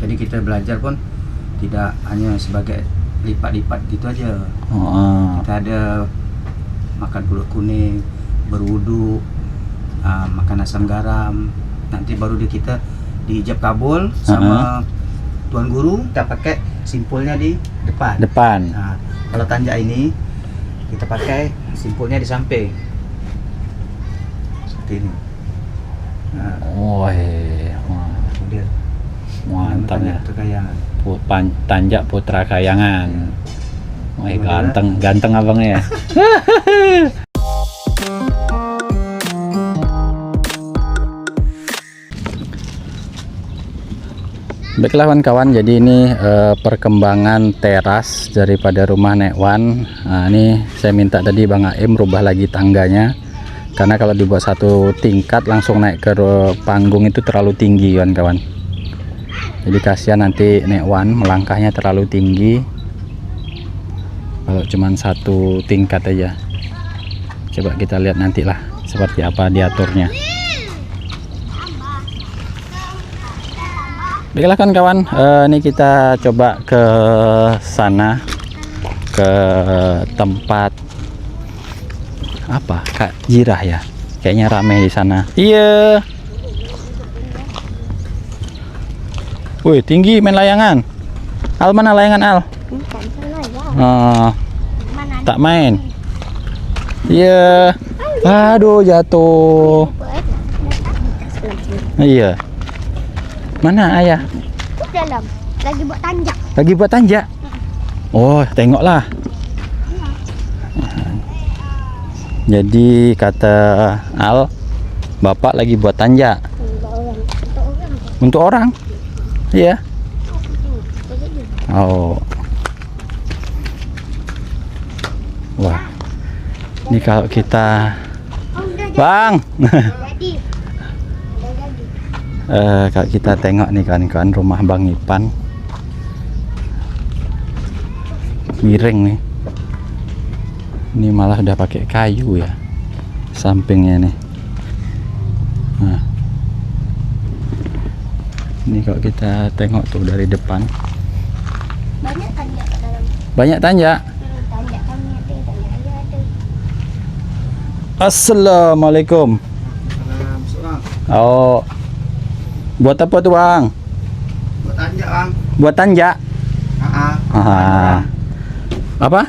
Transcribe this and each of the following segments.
Jadi kita belajar pun tidak hanya sebagai lipat-lipat gitu aja. Kita ada makan pulut kuning, berwudu, makan asam garam. Nanti baru kita diijab kabul sama tuan guru. Kita pakai simpulnya di depan. Nah, kalau tanjak ini kita pakai simpulnya di samping seperti ini. Nah, kemudian mantap ya. Kayangan. Tanjak Putra Kayangan. Ganteng abangnya ya. Baiklah kawan-kawan, jadi ini perkembangan teras daripada rumah Nek Wan. Nah, ini saya minta tadi Bang Aim rubah lagi tangganya, karena kalau dibuat satu tingkat langsung naik ke panggung itu terlalu tinggi kawan-kawan. Jadi kasihan nanti Nek Wan melangkahnya terlalu tinggi kalau cuman satu tingkat aja. Coba kita lihat nantilah seperti apa diaturnya. Baiklah kawan-kawan, ini kita coba ke sana, ke tempat apa, Kak Jirah ya, kayaknya rame di sana. Iya. Wih, tinggi main layangan. Al, mana layangan Al? Tak main. Iya. Aduh, jatuh. Iya. Mana ayah? Di dalam. Lagi buat tanjak. Lagi buat tanjak? Oh, tengoklah. Jadi kata Al, Bapak lagi buat tanjak. Untuk orang? Iya. Oh. Wah. Ini kalau kita Bang. Kalau kita tengok nih kawan-kawan, rumah Bang Ipan miring nih. Ini malah udah pakai kayu ya sampingnya nih. Nah, ini kalau kita tengok tuh dari depan Banyak tanjak ke dalam. banyak tanjak. Tanjak kami ada, tanjak ayah ada. Assalamualaikum. Oh, buat apa tuh Bang? Buat tanjak Bang. Buat tanjak. Apa?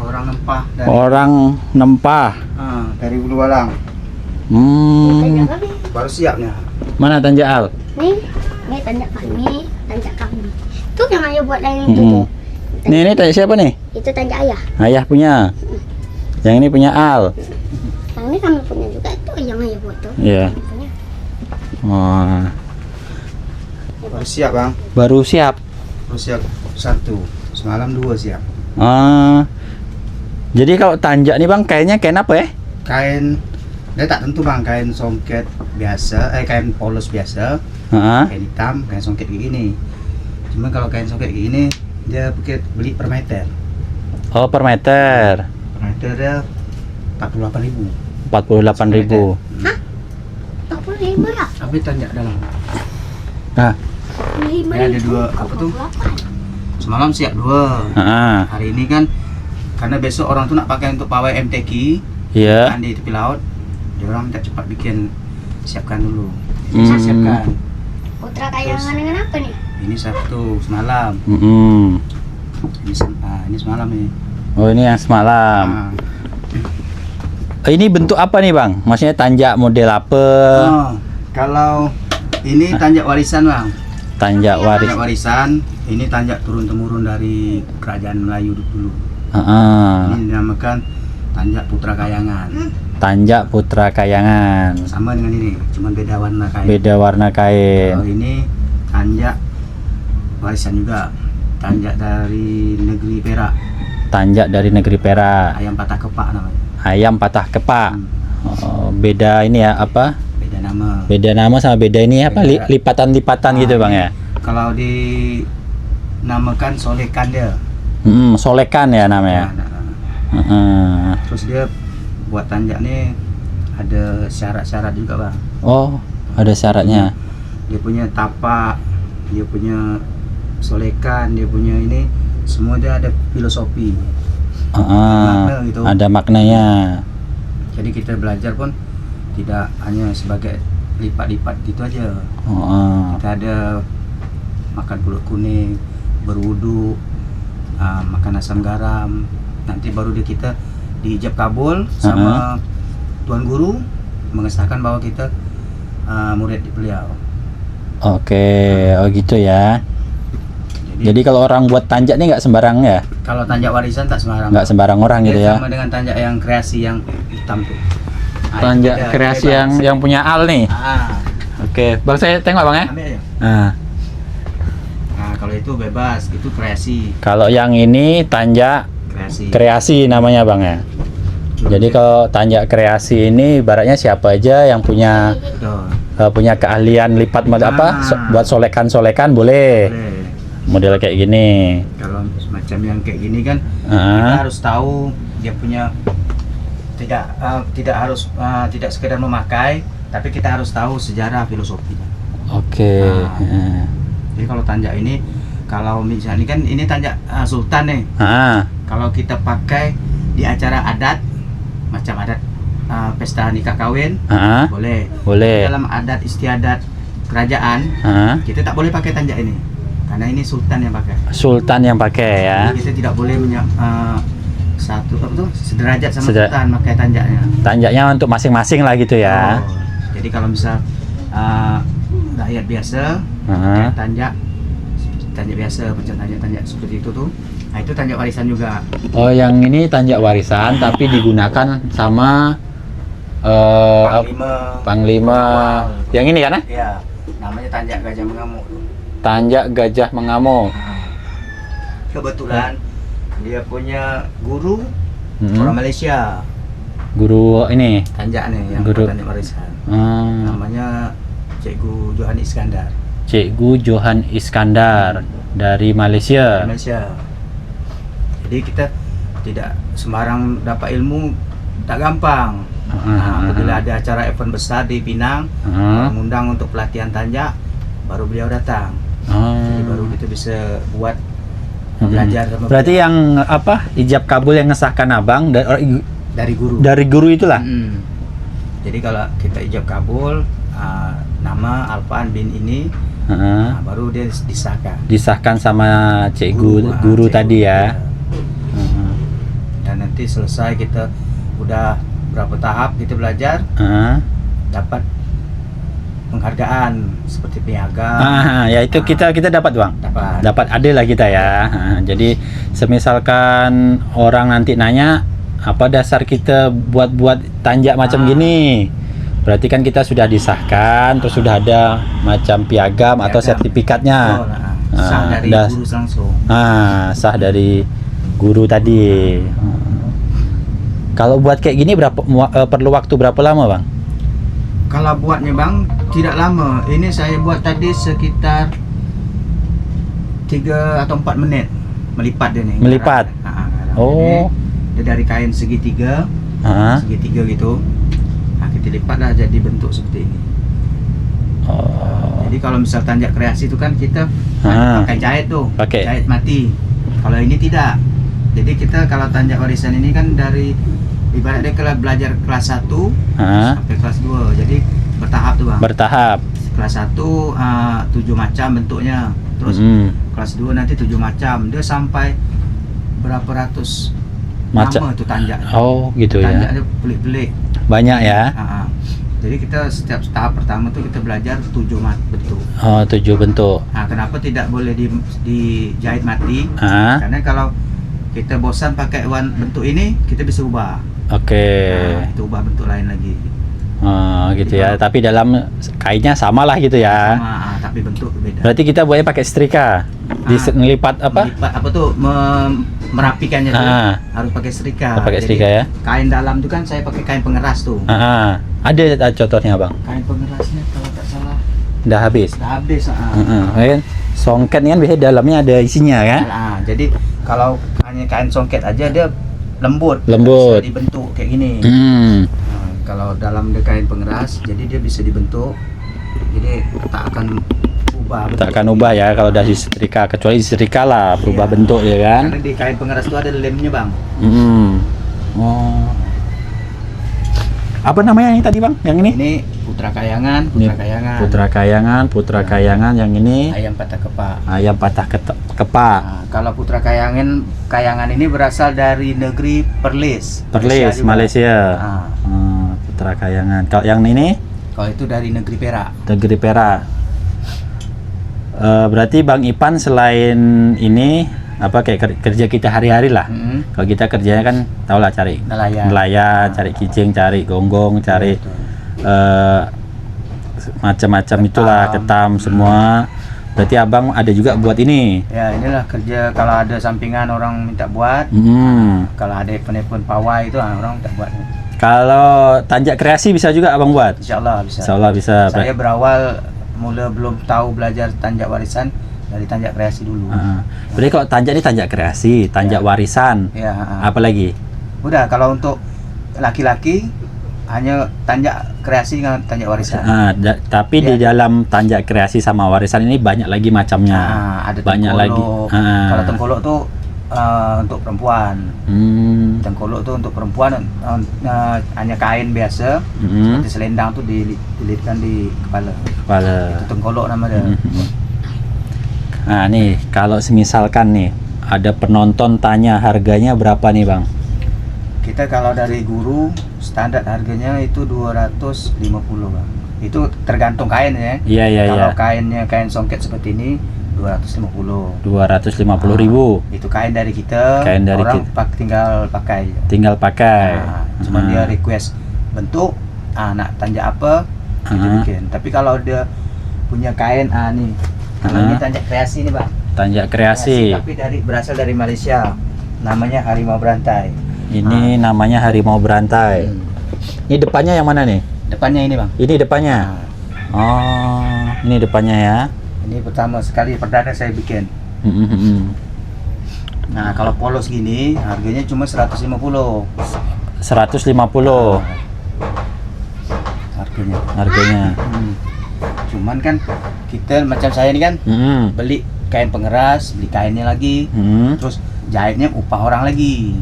Orang nempah dari Orang nempah. dari Ulu Walang. Tanjak kami. Baru siapnya. Mana tanjak Al? Nih tanjak kami, tanjak kami. Itu yang ayah buat lain itu tuh. Ini tanjak siapa nih? Itu tanjak ayah. Ayah punya. Yang ini punya Al. Yang ini kami punya juga, itu yang ayah buat tuh. Iya. Punya. Wah, Baru siap Bang. baru siap. Baru siap 1. Semalam 2 siap. Jadi kalau tanjak nih Bang, kayaknya kain apa ya? Kain dia tak tentu Bang, kain songket biasa, kain polos biasa, kain hitam, kain songket kayak gini. Cuma kalau kain songket kayak gini dia beli per meter. Oh, per meter. Per meter dia 48.000. 48.000. Hah? 45 ya? Tapi tanjak dalam. Nah, 45 ada 2 apa tuh? Semalam siap 2. Hari ini kan karena besok orang tuh nak pakai untuk pawai MTQ iya. kan di tepi laut, dia orang minta cepat bikin, siapkan dulu. Ini saya siapkan. Putra Kayangan dengan apa nih? Ini Sabtu semalam. Ini semalam nih. Oh, ini yang semalam. Ini bentuk apa nih Bang? Maksudnya tanjak model apa? Kalau ini tanjak warisan Bang. Tanjak Tanjak warisan. Ini tanjak turun temurun dari kerajaan Melayu dulu. Ini dinamakan tanjak Putra Kayangan. Tanjak Putra Kayangan. Sama dengan ini, cuma beda warna kain. Beda warna kain. Kalau ini tanjak warisan juga. Tanjak dari negeri Perak. Tanjak dari negeri Perak. Ayam patah kepak namanya. Ayam patah kepak. Oh, beda ini ya apa? Beda nama. Beda nama sama beda ini apa? Beda. Lipatan-lipatan gitu Bang ya. Kalau dinamakan solekan dia. Solekan ya namanya. Terus dia buat tanjak nih ada syarat-syarat juga Bang. Oh, ada syaratnya. Dia punya tapak, dia punya solekan, dia punya ini semua dia ada filosofi. Makna gitu. Ada maknanya. Jadi kita belajar pun tidak hanya sebagai lipat-lipat gitu aja. Kita ada makan pulut kuning, berwudu, makan asam garam. Nanti baru kita diijab kabul sama Tuan Guru mengesahkan bahwa kita murid beliau. Oke, oh gitu ya. Jadi kalau orang buat tanjak nih nggak sembarang ya? Kalau tanjak warisan tak sembarang. Nggak sembarang orang gitu ya? Sama dengan tanjak yang kreasi yang hitam tuh. Tanjak kreasi yang punya al nih. Oke, bang saya tengok bang ya. Ambil aja. Nah, Kalau itu bebas, itu kreasi. kalau yang ini tanjak kreasi namanya bang ya. Jadi kalau tanjak kreasi ini ibaratnya siapa aja yang punya punya keahlian lipat buat solekan-solekan boleh. Model kayak gini. Kalau macam yang kayak gini kan kita harus tahu dia punya tidak harus tidak sekedar memakai, tapi kita harus tahu sejarah filosofinya. Oke. Jadi kalau tanjak ini, kalau misalnya kan ini tanjak sultan nih. Kalau kita pakai di acara adat, macam adat pesta nikah kawin, boleh. Dalam adat istiadat kerajaan, kita tak boleh pakai tanjak ini, karena ini sultan yang pakai. Sultan yang pakai ya. Jadi kita tidak boleh sederajat sama sultan pakai tanjaknya. Tanjaknya untuk masing-masing lah gitu ya. Jadi kalau misal rakyat biasa pakai tanjak biasa macam tanjak seperti itu tuh. Nah itu tanjak warisan juga. Oh yang ini tanjak warisan tapi digunakan sama Panglima. Yang ini kan? Iya. Namanya tanjak gajah mengamuk. Tanjak gajah mengamuk. Kebetulan dia punya guru orang Malaysia. Guru ini? Tanjak nih yang guru tanjak warisan. Namanya Cikgu Johan Iskandar. Cikgu Johan Iskandar dari Malaysia. Jadi kita tidak sembarang dapat ilmu, tak gampang. Apabila ada acara event besar di Pinang, mengundang untuk pelatihan tanjak, baru beliau datang. Jadi baru kita bisa buat belajar sama berarti beliau. Yang ijab kabul yang ngesahkan abang dari guru. Dari guru itulah. Jadi kalau kita ijab kabul, nama Alfan bin ini, baru dia disahkan sama cikgu guru tadi ya. Dan nanti selesai kita udah berapa tahap kita belajar, dapat penghargaan seperti piagam. Ya itu kita dapat bang. Dapat ada lah kita ya. Jadi semisalkan orang nanti nanya apa dasar kita buat tanjak macam gini, berarti kan kita sudah disahkan, terus sudah ada macam piagam atau sertifikatnya. Sah dari guru langsung. Sah dari guru tadi. Kalau buat kayak gini perlu waktu berapa lama bang? Kalau buatnya bang tidak lama. Ini saya buat tadi sekitar 3 atau 4 menit melipat dia nih. Melipat. Oh. Dia dari kain segitiga, segitiga gitu. Nah, kita lipatlah jadi bentuk seperti ini. Jadi kalau misal tanjak kreasi itu kan kita pakai jahit tuh, jahit mati. Kalau ini tidak. Jadi kita kalau tanjak warisan ini kan dari ibaratnya kalau belajar kelas 1 sampai kelas 2. Jadi bertahap tuh bang. Bertahap. Kelas 1 7 macam bentuknya. Terus kelas 2 nanti 7 macam. Dia sampai berapa ratus nama tuh tanjak. Oh gitu ya. Tanjaknya pelik-pelik. Banyak ya. Jadi kita setiap tahap pertama tuh kita belajar 7 bentuk. 7 bentuk. Nah, kenapa tidak boleh dijahit mati? Karena kalau kita bosan pakai bentuk ini, kita bisa ubah. Kita ubah bentuk lain lagi. Gitu ya. Tapi dalam kainnya sama lah gitu ya. Sama, tapi bentuk berbeda. Berarti kita buatnya pakai setrika. Ngelipat apa? Melipat apa tuh? Merapikannya tuh harus pakai setrika. Pakai setrika ya. Kain dalam itu kan saya pakai kain pengeras tuh. Ada contohnya bang? Kain pengerasnya kalau tak salah. Udah habis. Udah habis. Songket kan biasanya dalamnya ada isinya kan? Jadi kalau hanya kain songket aja dia lembut. Bisa dibentuk kayak gini. Kalau dalam kain pengeras, jadi dia bisa dibentuk. Jadi tak akan ubah. Tak akan ubah ya kalau udah disetrika, kecuali disetrika lah berubah bentuk ya kan. Karena di kain pengeras itu ada lemnya bang. Oh. Apa namanya ini tadi bang? Yang ini? Ini Putra Kayangan, Ini Putra Kayangan. Putra Kayangan. Yang ini Ayam patah kepak. ayam patah kepak. Nah, kalau Putra Kayangan ini berasal dari negeri Perlis. Perlis, juga. Malaysia. Nah, Putra Kayangan. Kalau yang ini kalau itu dari negeri Perak. negeri Perak. Berarti Bang Ipan selain ini apa kayak kerja kita hari-hari lah. Kalau kita kerjanya kan tau lah cari nelayan, cari kijing, cari gonggong, cari macam-macam itulah, ketam semua. Berarti abang ada juga buat ini. Ya inilah kerja kalau ada sampingan orang minta buat. Kalau ada penelpon pawai itu orang minta buat. Kalau tanjak kreasi bisa juga abang buat? Insya Allah bisa. Insya Allah bisa. Saya berawal mula belum tahu belajar tanjak warisan dari tanjak kreasi dulu. Berarti kalau tanjak ini tanjak kreasi, tanjak warisan. Ya. Apa lagi? Udah kalau untuk laki-laki hanya tanjak kreasi dengan tanjak warisan. Tapi di dalam tanjak kreasi sama warisan ini banyak lagi macamnya. Ada banyak lagi. Kalau tengkolok tuh untuk perempuan. Tengkolok tuh untuk perempuan hanya kain biasa. Seperti selendang tuh dililitkan di kepala. Itu tengkolok nama dia. Nah nih kalau semisalkan nih ada penonton tanya harganya berapa nih bang? Kita kalau dari guru standar harganya itu 250 bang. Itu tergantung kain ya. Iya. Kalau kainnya kain songket seperti ini 250 ribu. Itu kain dari kita. Kain dari orang tinggal pakai. Cuma dia request bentuk nak tanjak apa kita bikin. Tapi kalau dia punya kain nih. Kalau ini tanjak kreasi nih bang. Tanjak kreasi. Tapi berasal dari Malaysia. Namanya harimau berantai. Ini namanya harimau berantai. Ini depannya yang mana nih? Depannya ini bang. Ini depannya. Oh, ini depannya ya. Ini pertama sekali perdana saya bikin. Nah kalau polos gini harganya cuma 150. 150 harganya. Cuman kan kita macam saya ini kan beli kain pengeras, beli kainnya lagi, terus jahitnya upah orang lagi.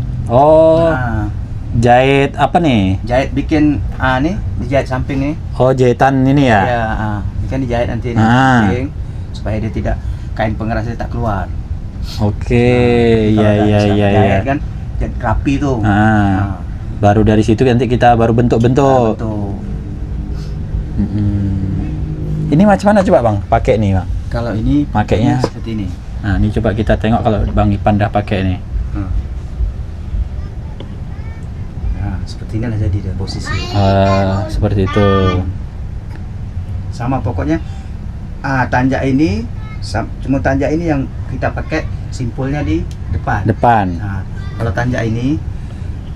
Jahit apa nih? Jahit bikin nih dijahit samping nih. Jahitan ini ya? Ya, ini kan dijahit nanti samping supaya dia tidak kain pengerasnya tak keluar. Iya. Jahit kan jadi rapi tuh. Baru dari situ nanti kita baru bentuk-bentuk. Ini macam mana coba bang? Pakai nih bang. Kalau ini pakainya seperti ini. Nah ini coba kita tengok kalau Bang Ipan dah pakai nih. Nah seperti inilah jadi dia posisi. Seperti itu. Sama pokoknya. Tanjak ini cuma tanjak ini yang kita pakai simpulnya di depan. Nah, kalau tanjak ini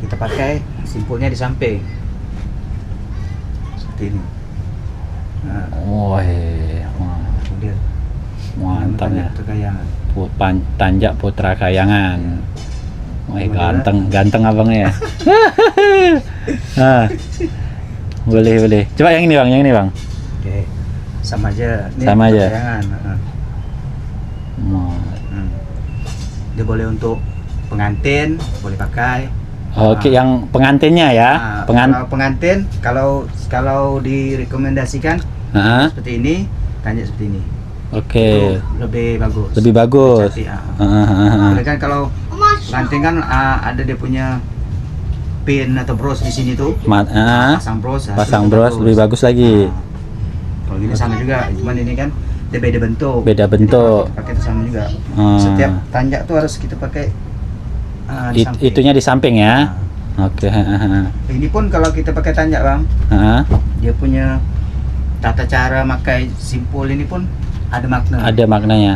kita pakai simpulnya di samping. Seperti ini. Mantap ya. Kayangan. Tanjak Putra Kayangan. Ganteng abangnya. Boleh. Coba yang ini bang. Oke. Sama aja. Ini sama aja. Kayangan. Dia boleh untuk pengantin, boleh pakai. Oke, yang pengantinnya ya. Kalau pengantin, kalau direkomendasikan seperti ini, tanjak seperti ini. Oke. Lebih bagus. Lebih bagus. Kan kalau pengantin kan ada dia punya pin atau bros di sini tuh. Pasang bros lebih bagus lagi. Kalau gini sama juga, cuman ini kan dia beda bentuk. Pakai itu sama juga. Setiap tanjak tuh harus kita pakai. Itunya di samping ya. Oke. Ini pun kalau kita pakai tanjak bang, dia punya tata cara pakai simpul ini pun ada makna. Ada maknanya.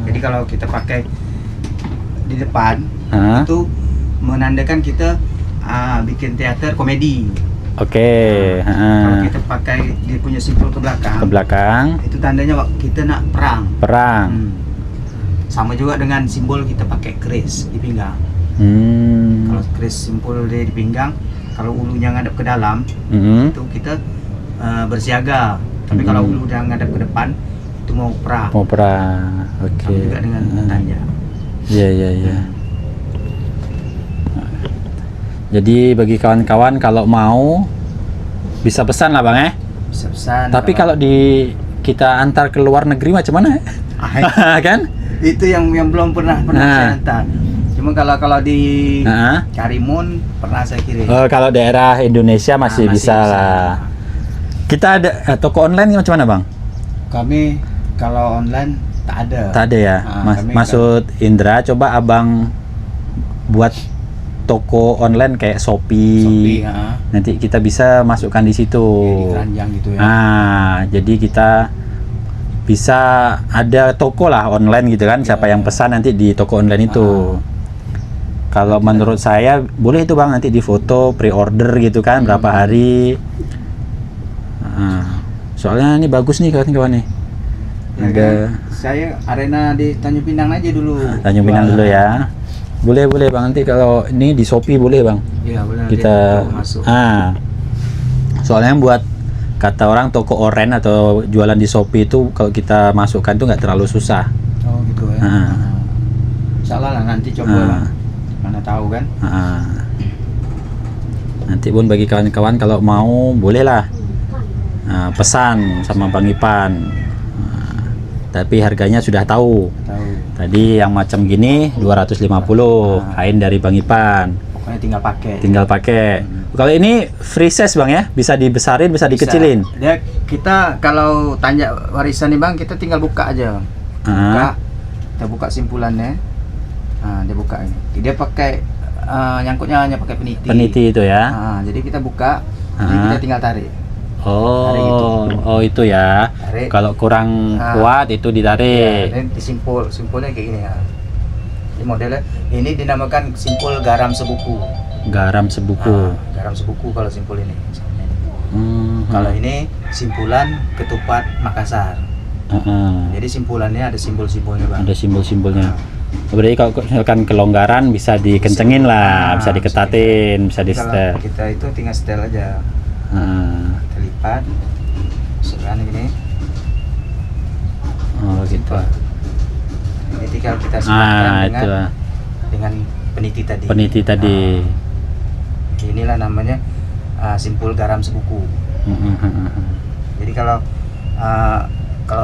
Jadi kalau kita pakai di depan itu menandakan kita bikin teater komedi. Oke. Kalau kita pakai dia punya simpul ke belakang, itu tandanya kita nak perang. Sama juga dengan simbol kita pakai keris di pinggang. Kalau keris simpul dia di pinggang, kalau ulunya ngadap ke dalam, itu kita bersiaga. Tapi kalau ulu udah ngadap ke depan, itu itu mau pra. Mau pra. Oke. Sama juga dengan tanja. Iya, iya, iya. Jadi bagi kawan-kawan kalau mau bisa pesan lah Bang ya. Bisa pesan. Tapi kalau kita antar ke luar negeri macam mana? Kan? Itu yang belum pernah saya antar. Cuma kalau di Karimun pernah saya kirim. Oh, kalau daerah Indonesia masih bisa lah. Kita ada toko online macam mana Bang? Kami kalau online tak ada. Tak ada ya. Maksud Indra, coba Abang buat toko online kayak Shopee. Nanti kita bisa masukkan di situ. Di keranjang gitu ya. Jadi kita bisa ada toko lah online gitu kan. Siapa yang pesan nanti di toko online itu. Kalau menurut saya boleh itu Bang, nanti di foto pre-order gitu kan, berapa hari. Soalnya ini bagus nih kawan-kawan nih. Ada. Saya arena di Tanjung Pinang aja dulu. Tanjung Pinang dulu ya. Boleh Bang, nanti kalau ini di Shopee boleh Bang. Iya boleh. Kita masuk. Soalnya buat kata orang toko oren atau jualan di Shopee itu kalau kita masukkan tuh nggak terlalu susah. Oh gitu ya. Insyaallah lah nanti coba lah. Mana tahu kan. Nanti pun bagi kawan-kawan kalau mau boleh lah pesan sama Bang Ipan. Tapi harganya sudah tahu. Tadi yang macam gini 250 kain dari Bang Ipan. Pokoknya tinggal pakai. Kalau ini free size Bang ya, bisa dibesarin, bisa dikecilin. Dia kita kalau tanja warisan nih Bang, kita tinggal buka aja. Kita buka simpulannya. Dia buka ini. Dia pakai nyangkutnya hanya pakai peniti. Peniti itu ya. Jadi kita buka, jadi kita tinggal tarik. Oh itu ya. Tarik. Kalau kurang kuat itu ditarik. Ya, ini simpulnya kayak gini ya. Ini modelnya, ini dinamakan simpul garam sebuku. Garam sebuku. Garam sebuku kalau simpul ini. Kalau ini simpulan ketupat Makassar. Jadi simpulannya ada simbol-simbolnya Bang. Ada simbol-simbolnya. Berarti kalau misalkan kelonggaran bisa dikencengin lah, bisa diketatin, bisa di setel. Kita itu tinggal setel aja. Kita lipat, masukkan gini. Oh gitu. Ini tinggal kita sematkan dengan peniti tadi. Peniti tadi. Inilah namanya simpul garam sebuku. Jadi kalau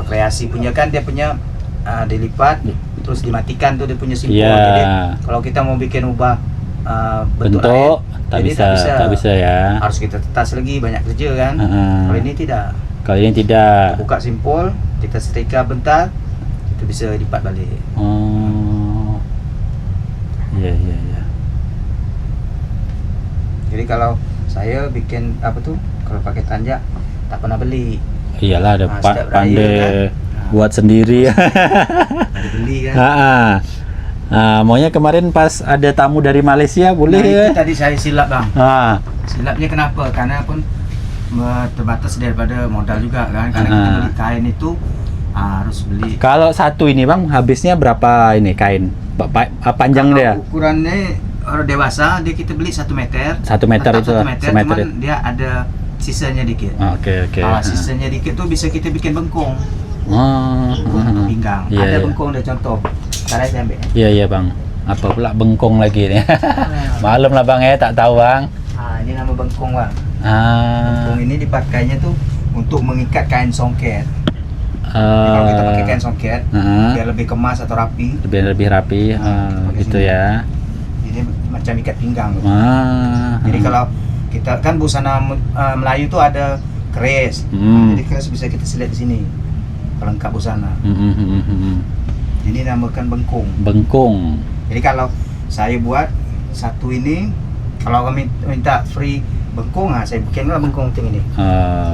kreasi punya kan dia punya dilipat terus dimatikan tuh dia punya simpul. Jadi kalau kita mau bikin ubah bentuk tak bisa ya. Harus kita tetas lagi, banyak kerja kan. Kalau ini tidak. Kalau ini tidak. Buka simpul, kita setrika bentar, itu bisa lipat balik. Iya. Jadi kalau saya bikin apa tuh, kalau pakai tanjak tak pernah beli. Iyalah ada pandai buat sendiri. Ada beli kan. Maunya kemarin pas ada tamu dari Malaysia boleh ya? Itu tadi saya silap Bang. Silapnya kenapa? Karena pun terbatas daripada modal juga kan. Karena kita beli kain itu harus beli. Kalau satu ini Bang habisnya berapa ini kain? Panjang dia? Ukurannya orang dewasa dia kita beli 1 meter. 1 meter itu. 1 meter, cuman dia ada sisanya dikit. Oke. Sisanya dikit tuh bisa kita bikin bengkong. Pinggang. Ada bengkong deh contoh. Cara saya ambil. Iya Bang. Apa pula bengkong lagi nih? Malum lah Bang ya, tak tahu Bang. Ini nama bengkong Bang. Bengkong ini dipakainya tuh untuk mengikat kain songket. Kalau kita pakai kain songket, biar lebih kemas atau rapi. Lebih rapi, gitu ya. Jadi macam ikat pinggang. Jadi kalau kita kan busana Melayu tuh ada keris. Jadi keris bisa kita selit di sini. Pelengkap busana. Ini namakan bengkong. Jadi kalau saya buat satu ini, kalau kami minta free bengkong, saya bikinlah bengkong macam ini.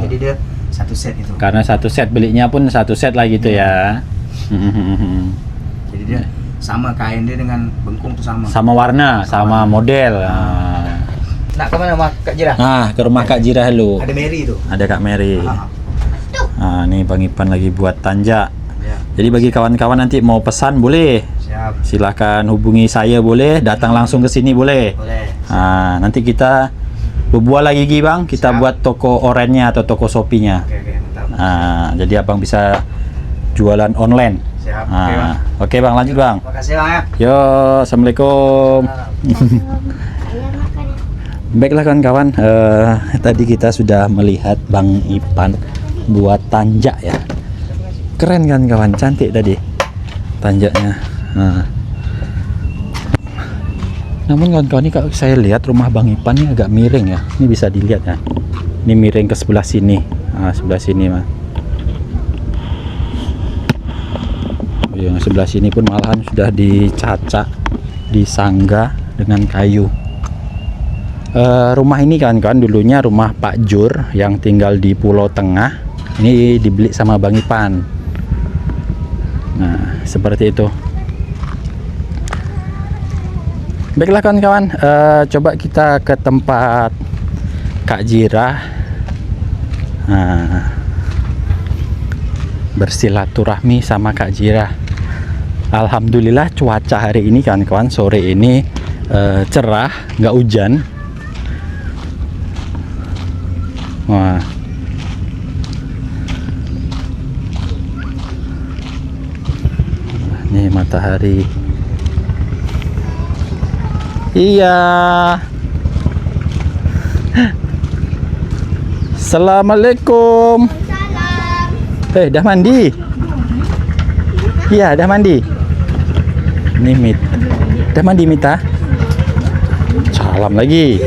Jadi dia satu set itu. Karena satu set belinya pun satu set lah gitu ya. Jadi dia sama kain dia dengan bengkong tuh sama. Sama warna, sama model. Nak ke mana Kak Jirah? Ke rumah Kak Jirah dulu. Ada Mary itu. Ada Kak Mary. Nih Bang Ipan lagi buat tanja. Jadi bagi kawan-kawan nanti mau pesan boleh. Siap. Silahkan hubungi saya boleh, datang langsung ke sini boleh. Nanti kita berbual lagi Bang, kita buat toko orennya atau toko Shopee-nya. Jadi Abang bisa jualan online. Siap. Oke bang, lanjut bang. Terima kasih bang ya. Yo, assalamualaikum. Ayah makan. Baiklah kawan-kawan, tadi kita sudah melihat Bang Ipan buat tanjak ya. Keren kan kawan, cantik tadi tanjaknya. Namun kawan-kawan, ini kalau saya lihat rumah Bang Ipan ini agak miring ya. Ini bisa dilihat ya. Ini miring ke sebelah sini. Sebelah sini mah. Yang sebelah sini pun malahan sudah dicacak, disangga dengan kayu. Rumah ini kan dulunya rumah Pak Jur yang tinggal di Pulau Tengah. Ini dibeli sama Bang Ipan. Nah, seperti itu. Baiklah kawan-kawan, coba kita ke tempat Kak Jira. Bersilaturahmi sama Kak Jira. Alhamdulillah cuaca hari ini kawan-kawan, sore ini cerah, nggak hujan. Wah. Ini matahari. Iya. Assalamualaikum. Salam. Dah mandi? Iya, dah mandi. Ini Mit. Dah mandi Mita? Salam lagi.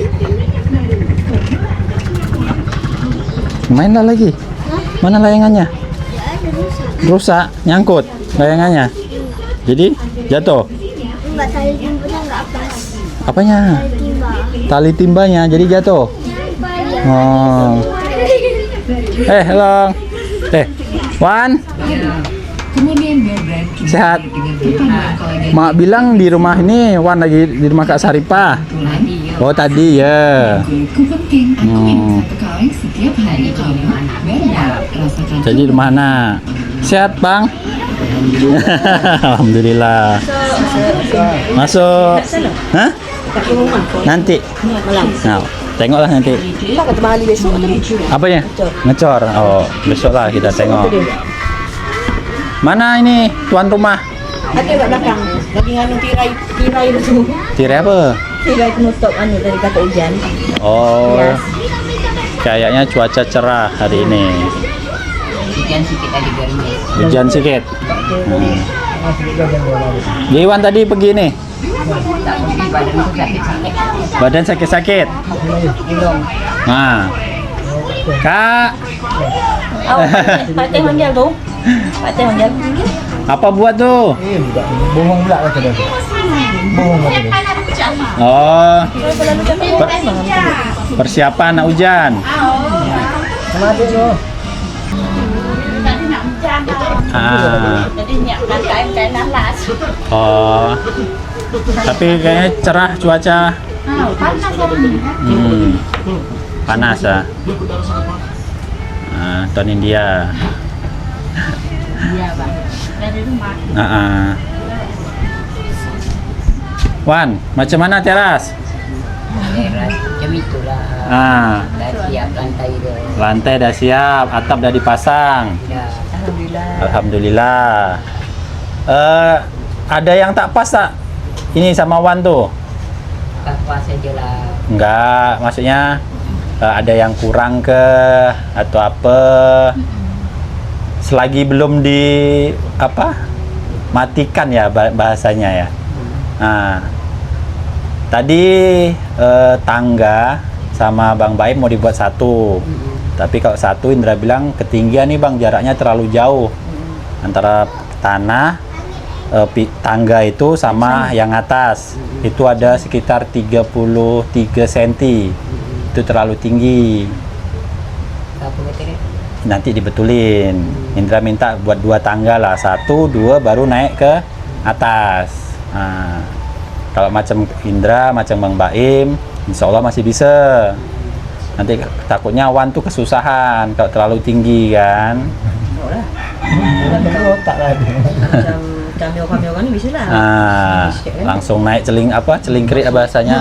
Mainlah lagi. Mana layangannya? Ya ada rusak. Rusak, nyangkut layangannya. Jadi jatuh. Enggak, tali timbanya enggak pas. Apanya? Tali timba. Tali timbanya jadi jatuh. Oh. Halo. Wan. Sehat. Mak bilang di rumah ini Wan lagi di rumah Kak Saripah. Oh tadi ya. Jadi di mana? Sehat bang? Alhamdulillah. Masuk. Hah? Nanti. Nah, tengoklah nanti. Apanya? Ngecor. Oh, besok lah kita tengok. Mana ini tuan rumah? Ada kat belakang. Lagi nganu tirai itu. Tirai apa? Tirai penutup anu dari kata hujan. Oh. Yes. Kayaknya cuaca cerah hari ini. Hujan sikit tadi gerimis. Hujan sedikit. Jadi Wan tadi pergi nih. Tak pergi badan tu sakit-sakit. Badan sakit-sakit. Nah. Kak, Oh, Pak Teh Honjal tu. Pak Teh Honjal. apa buat tuh? Bohong pula kata dia. Bohong kata dia. Oh, persiapan nak hujan. Sama dia tu. Jadi nyiapkan kain-kain alas. Oh. Tapi kayaknya cerah cuaca. Panas ya. Tahun India. Iya, Bang. Dari rumah. Wan, macam mana teras? Teras macam itulah. Dah siap lantai dia. Lantai dah siap, atap dah dipasang. Dah. Alhamdulillah. Alhamdulillah. Ada yang tak pas tak? Ini sama Wan tuh? Tak puas sajalah. Enggak, maksudnya ada yang kurang ke atau apa? Selagi belum di apa? Matikan ya bahasanya ya. Nah, tadi tangga sama Bang Baim mau dibuat satu. Tapi kalau satu Indra bilang ketinggian nih Bang, jaraknya terlalu jauh antara tanah tangga itu sama yang atas. Itu ada sekitar 33 cm. Itu terlalu tinggi. Apa kata dia? Nanti dibetulin. Indra minta buat 2 tangga lah, 1, 2 baru naik ke atas. Nah, kalau macam Indra, macam Bang Baim, insya Allah masih bisa. Nanti takutnya Wan tuh kesusahan kalau terlalu tinggi kan. Jangan berotak lah dia. Macam cameo-cameo ni bisa lah. Langsung naik celingkrik bahasanya.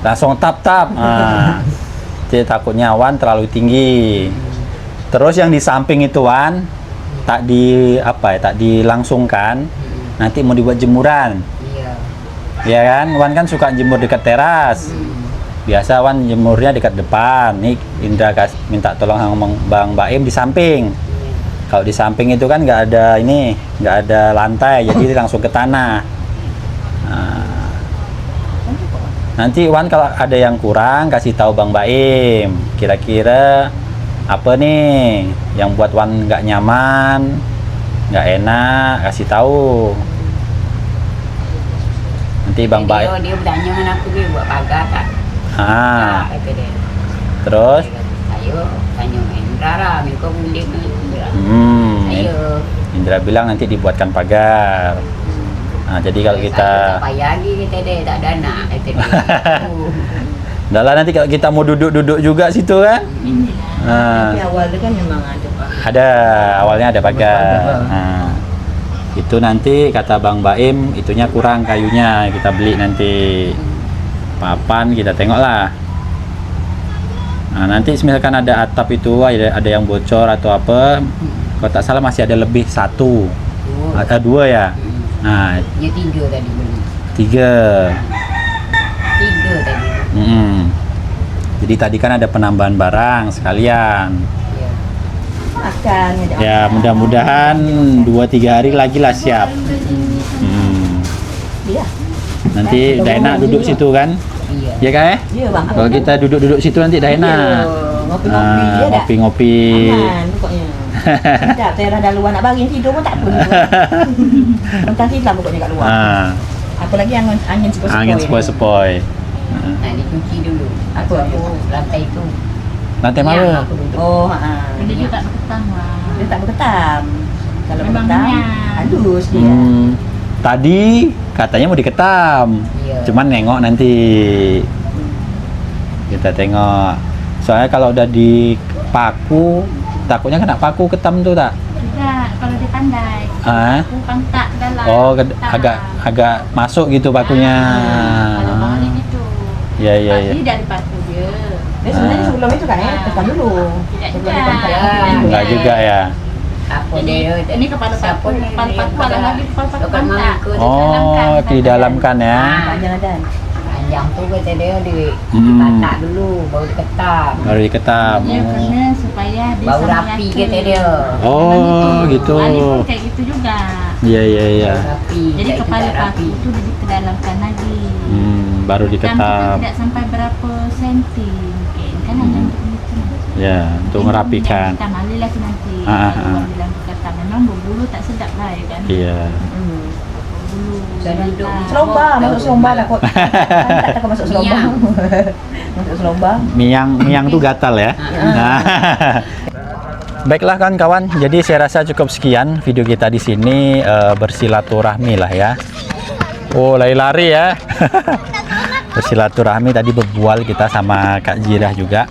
Langsung tap-tap. Jadi takutnya Wan terlalu tinggi. Terus yang di samping itu Wan, tak dilangsungkan, nanti mau dibuat jemuran. Iya. Ya kan, Wan kan suka jemur dekat teras. Biasa Wan jemurnya dekat depan. Nih Indra minta tolong sama Bang Baim di samping. Kalau di samping itu kan nggak ada lantai, jadi langsung ke tanah. Nah, nanti Wan kalau ada yang kurang kasih tahu Bang Baim. Kira-kira apa nih yang buat Wan nggak nyaman, nggak enak, kasih tahu. Nanti Bang Baim. Dia bertanya dengan aku dia buat pagar tak? Kata dia. Terus? Ayo tanya Indra lah, mereka boleh ke Indra. Ayo. Indra bilang nanti dibuatkan pagar. Nah, jadi kalau kita tak payah lagi kata dia, tak ada anak kata dia. Dah lah, nanti kalau kita mau duduk-duduk juga situ kan? Tapi awalnya kan memang ada Pak. Awalnya ada pagar. Nah, itu nanti kata Bang Baim itunya kurang kayunya, kita beli nanti. Papan kita tengok lah. Nah, nanti misalkan ada atap itu ada yang bocor atau apa, kalau tak salah masih ada lebih satu, ada dua ya. Nah, Dia 3 tadi beli. 3 tadi. Jadi tadi kan ada penambahan barang sekalian. Iya. Makan Ya mudah-mudahan 2-3 hari lagi lah siap. Iya. Nanti dah enak duduk situ kan? Iya. Ya kan? Iya Bang. Kalau kita duduk-duduk situ nanti dah enak. Ngopi-ngopi dia dah. Ngopi-ngopi. Aman pokoknya. Tak teras dah luar nak bagi tidur pun tak apa. Tentang silam pokoknya kat luar. Apalagi angin sepoi-sepoi. Angin sepoi-sepoi. Nah, dicuci dulu. Apa? Lantai itu. Lantai Yang mana? aku duduk. Oh, Dia tak berketam lah. dia tak berketam. Kalau Memang berketam minyak. halus dia. Tadi katanya mau diketam. Iya. Cuman nengok nanti. Kita tengok. Soalnya kalau udah dipaku, takutnya kena paku ketam tuh tak? Tidak, kalau dia pandai. Aku pangkat dalam. Oh, agak masuk gitu pakunya. Kalau balik itu. Iya. Pasti dari paku dia. Dia sebenarnya sebelum itu kan ya, tekan dulu. Tidak Sebelum juga. dipangkat. Ya. Enggak juga ya. Apa Jadi dia? ini kepala paku, kepala paku ada lagi kepala paku pangkat. Oh, didalamkan ya. Panjang dan. Panjang tu kata dia dikatak dulu baru diketam. Baru diketam. Dia kena supaya dia Bau sama rapi rata. kata dia. Oh, gitu. Ali pun kayak gitu juga. Iya. Bau rapi. Jadi tak kepala tidak paku itu dikedalamkan lagi. Baru Hitam itu diketam. tidak sampai berapa senti mungkin kan hanya untuk itu. Ya, untuk merapikan. Kita mali lagi nanti. Ah. Orang bilang kata memang berbulu tak sedap lah ya kan. Iya. Berbulu. Dan duduk di Selomba, masuk selomba dah kot. Tak takut masuk selomba. Masuk selomba. Miang tuh gatal ya. Nah. Baiklah kawan-kawan, jadi saya rasa cukup sekian video kita di sini, bersilaturahmi lah ya. Oh, lari-lari ya. Bersilaturahmi tadi berbual kita sama Kak Jirah juga.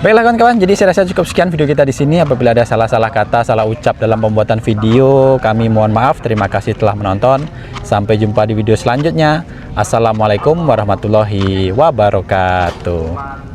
Baiklah kawan-kawan, jadi saya rasa cukup sekian video kita di sini. Apabila ada salah-salah kata, salah ucap dalam pembuatan video, kami mohon maaf. Terima kasih telah menonton. Sampai jumpa di video selanjutnya. Assalamualaikum warahmatullahi wabarakatuh.